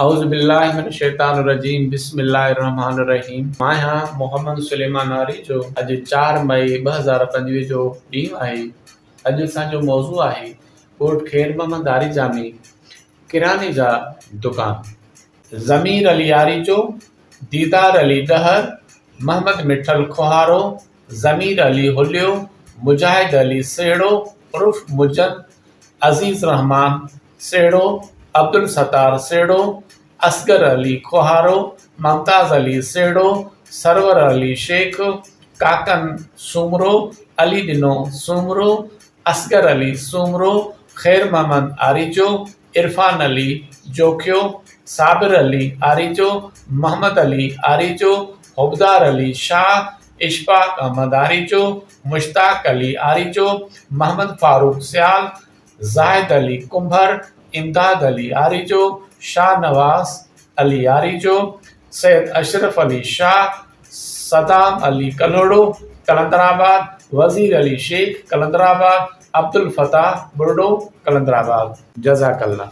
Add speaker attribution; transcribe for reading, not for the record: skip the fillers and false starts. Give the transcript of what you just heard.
Speaker 1: औज़ुबिल्लाहिमिनश्शैतानिर्रजीम बिस्मिल्लाहिर्रहमानिर्रहीम। मां आहियां मोहम्मद सुलेमान आरी जो अॼु 4 मई 2025 जो ॾींहुं आहे। अॼु असांजो मौज़ू आहे कोट ख़ैर मोहम्मद आरी जामी किराने जा दुकान। ज़मीर अली आरी जो, दीदार अली डहर, मोहम्मद मिठल खुहारो, ज़मीर अली हुलियो, मुजाहिद अली सेड़ो उर्फ मुजन, अज़ीज़ रहमान सेड़ो, अब्दुल सत्तार सेड़ो, असगर अली खुहारो, मुमताज़ अली सेड़ो, सरवर अली शेख, काकन सूमरो, अली डिनो सूमरो, असगर अली सूमरो, ख़ैर मोहम्मद आरीजो, इरफान अली जोखियो, साबिर अली आरीजो, मोहम्मद अली आरीजो, हुबदार अली शाह, इशफाक अहमद आरीजो, मुश्ताक अली आरीजो, मोहम्मद फारूक सियाल, जाहिद अली कुंभर, इमदाद अली आरीजो, शाह नवाज अली आरीजो, सैयद अशरफ अली शाह, सदाम अली कलोड़ो कलंदराबाद, वज़ीर अली शेख कलंदराबाद, अब्दुल फताह बुर्डो कलंदराबाद। जज़ाकल्लाह।